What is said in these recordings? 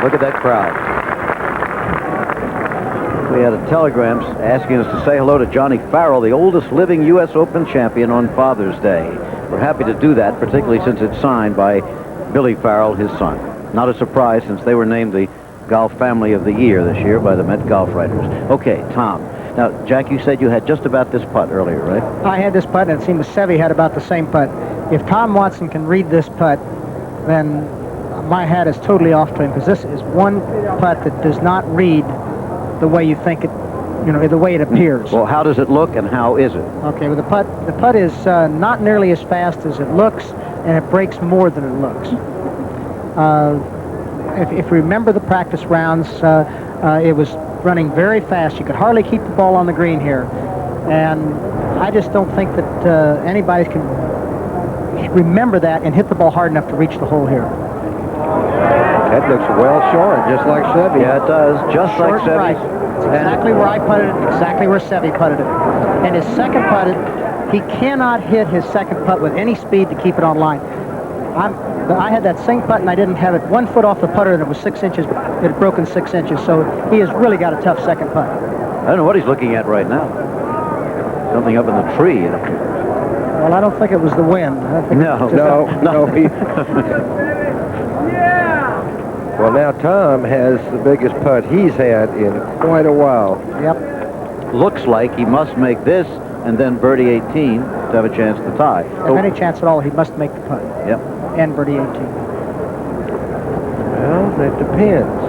Look at that crowd. We had a telegram asking us to say hello to Johnny Farrell, the oldest living U.S. Open champion, on Father's Day. We're happy to do that, particularly since it's signed by Billy Farrell, his son. Not a surprise, since they were named the Golf Family of the Year this year by the Met Golf Writers. Okay, Tom. Now, Jack, you said you had just about this putt earlier, right? I had this putt, and it seemed Seve had about the same putt. If Tom Watson can read this putt, then my hat is totally off to him, because this is one putt that does not read the way you think it, the way it appears. Well, how does it look, and how is it? Okay, well, the putt is not nearly as fast as it looks, and it breaks more than it looks. If you remember the practice rounds, it was running very fast. You could hardly keep the ball on the green here, and I just don't think that anybody can remember that and hit the ball hard enough to reach the hole here. That looks well short, just like Seve. Yeah, it does. Just Short like Seve. right. It's exactly where I putted it, exactly where Seve putted it. And his second putt, he cannot hit his second putt with any speed to keep it on line. I had that same putt, and I didn't have it 1 foot off the putter, and it was 6 inches. It had broken 6 inches, so he has really got a tough second putt. I don't know what he's looking at right now. Something up in the tree. Well, I don't think it was the wind. No. Well, now Tom has the biggest putt he's had in quite a while. Yep. Looks like he must make this and then birdie 18 to have a chance to tie. If any chance at all, he must make the putt. Yep. And birdie 18. Well, that depends.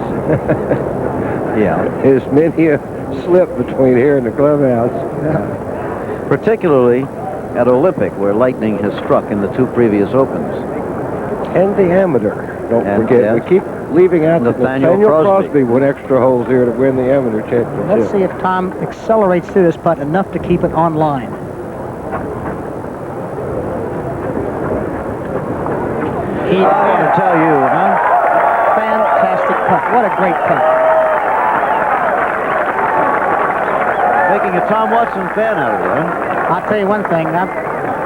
Yeah. There's many a slip between here and the clubhouse. Yeah. Particularly at Olympic, where lightning has struck in the 2 previous Opens. And the amateur. Don't forget. Yes. We keep leaving out that Nathaniel Nathaniel Crosby Crosby won extra holes here to win the amateur championship. Let's see if Tom accelerates through this putt enough to keep it on line. I want to tell you, huh? Fantastic putt. What a great putt. Making a Tom Watson fan out of it, huh? I'll tell you one thing.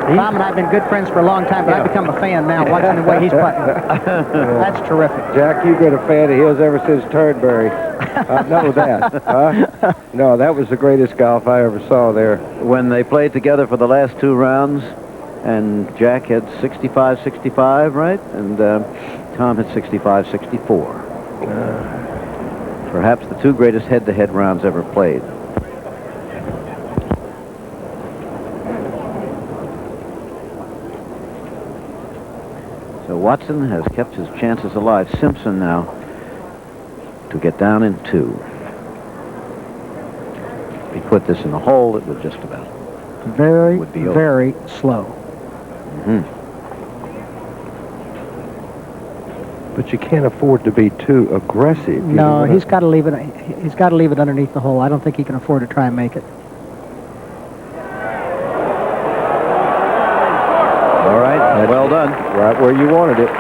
Tom and I have been good friends for a long time, but I've become a fan now watching the way he's putting. That's terrific. Jack, you've been a fan of his ever since Turnberry. I know that. Huh? No, that was the greatest golf I ever saw there. When they played together for the last 2 rounds, and Jack had 65-65, right? And Tom had 65-64. Perhaps the 2 greatest head-to-head rounds ever played. So Watson has kept his chances alive. Simpson now to get down in 2. If he put this in the hole, it would just about Very, would be over. very slow. But you can't afford to be too aggressive. No, he's got to leave it. He's got to leave it underneath the hole. I don't think he can afford to try and make it. All right, well done. Right where you wanted it.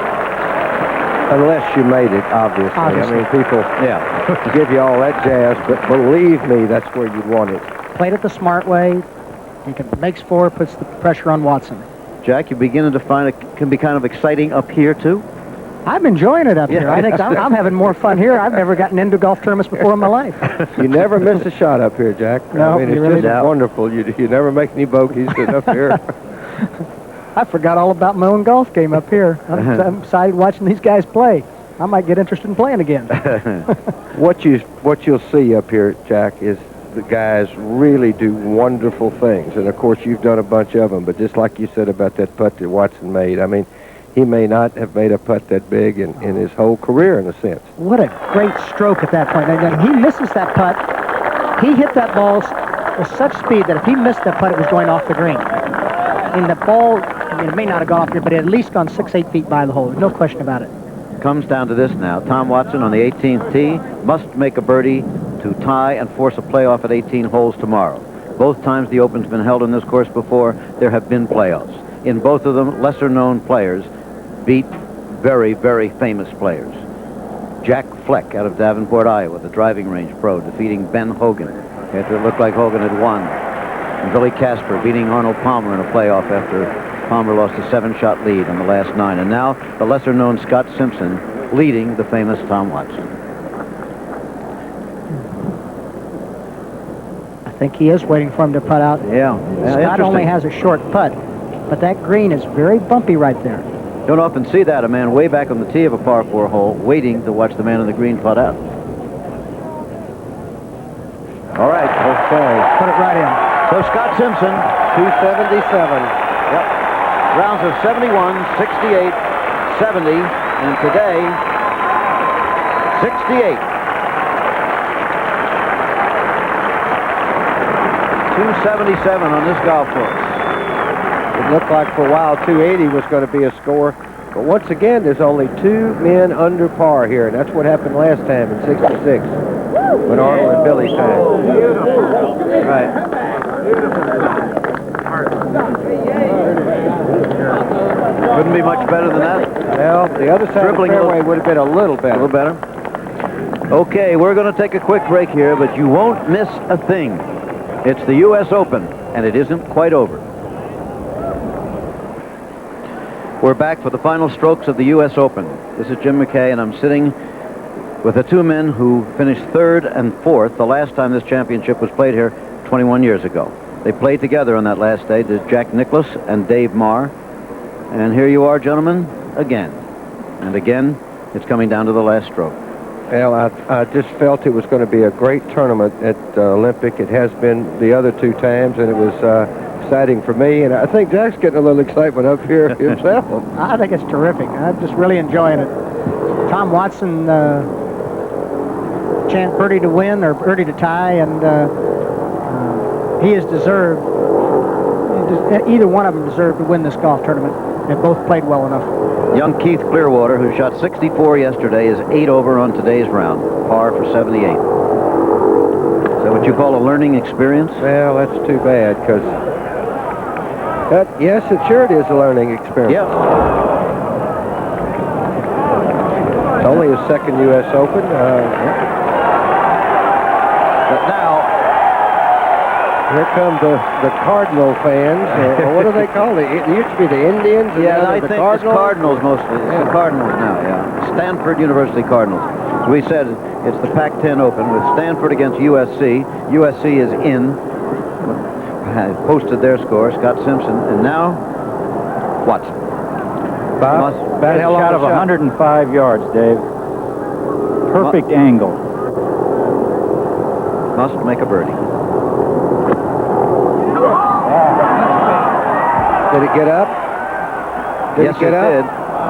Unless you made it, obviously. I mean, people give you all that jazz, but believe me, that's where you'd want it. Played it the smart way. He makes 4, puts the pressure on Watson. Jack, you're beginning to find it can be kind of exciting up here, too? I'm enjoying it up here. I think I'm having more fun here. I've never gotten into golf tournaments before in my life. You never miss a shot up here, Jack. No, I mean, it's really just wonderful. You never make any bogeys sitting up here. I forgot all about my own golf game up here. I'm excited watching these guys play. I might get interested in playing again. What you'll see up here, Jack, is the guys really do wonderful things. And, of course, you've done a bunch of them. But just like you said about that putt that Watson made, I mean, he may not have made a putt that big in his whole career, in a sense. What a great stroke at that point. And he misses that putt. He hit that ball with such speed that if he missed that putt, it was going off the green. And the ball, it may not have gone off here, but it had at least gone 6-8 feet by the hole. There's no question about it. Comes down to this now. Tom Watson on the 18th tee must make a birdie to tie and force a playoff at 18 holes tomorrow. Both times the Open's been held on this course before, there have been playoffs. In both of them, lesser-known players beat very, very famous players. Jack Fleck out of Davenport, Iowa, the driving range pro, defeating Ben Hogan after it looked like Hogan had won. And Billy Casper beating Arnold Palmer in a playoff after Palmer lost a 7-shot lead in the last 9. And now the lesser-known Scott Simpson leading the famous Tom Watson. think he is waiting for him to putt out. Yeah. Scott only has a short putt, but that green is very bumpy right there. Don't often see that, a man way back on the tee of a par 4 hole waiting to watch the man on the green putt out. All right. Okay. Put it right in. So Scott Simpson, 277. yep, rounds of 71, 68, 70, and today, 68. 277 on this golf course. It looked like for a while 280 was going to be a score. But once again, there's only 2 men under par here, and that's what happened last time in '66 when Arnold and Billy tied. Right. Couldn't be much better than that. Well, the other side Dribbling of a the fairway would have been a little A better. little better. Okay, we're going to take a quick break here, but you won't miss a thing. It's the U.S. Open, and it isn't quite over. We're back for the final strokes of the U.S. Open. This is Jim McKay, and I'm sitting with the 2 men who finished 3rd and 4th the last time this championship was played here 21 years ago. They played together on that last day, Jack Nicklaus and Dave Marr. And here you are, gentlemen, again. And again, it's coming down to the last stroke. Well, I just felt it was going to be a great tournament at Olympic. It has been the other 2 times, and it was exciting for me. And I think Jack's getting a little excitement up here himself. I think it's terrific. I'm just really enjoying it. Tom Watson chant birdie to win or birdie to tie, and he has deserved. Either one of them deserved to win this golf tournament. They both played well enough. Young Keith Clearwater, who shot 64 yesterday, is 8 over on today's round, par for 78. Is that what you call a learning experience? Well, that's too bad, because yes, it sure is a learning experience. Yeah. It's only his 2nd U.S. Open. But now, Here come the Cardinal fans. Or what do they call it? It used to be the Indians. And yeah, now I they're think the it's Cardinals mostly. It's the Cardinals now, yeah. Stanford University Cardinals. As we said, it's the Pac-10 Open with Stanford against USC. USC is in. Posted their score, Scott Simpson. And now, Watson. Bob, That shot of 105 yards, Dave. Perfect angle. Must make a birdie. Did it get up? Yes, it get up? did.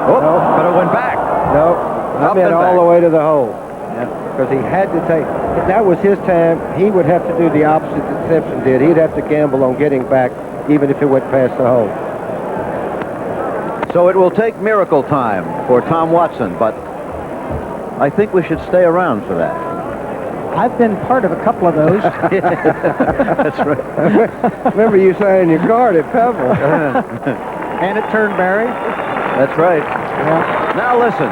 Oh, No. but it went back. No, I Up meant and all back. the way to the hole. Yeah. Because he had to take, if that was his time, he would have to do the opposite that Simpson did. He'd have to gamble on getting back, even if it went past the hole. So it will take miracle time for Tom Watson, but I think we should stay around for that. I've been part of a couple of those. That's right. Remember you signing your card at Pebble. And at Turnberry. That's right. Yeah. Now listen.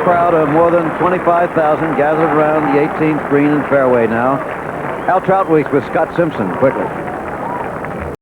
Crowd of more than 25,000 gathered around the 18th green and fairway now. Al Troutwig with Scott Simpson quickly.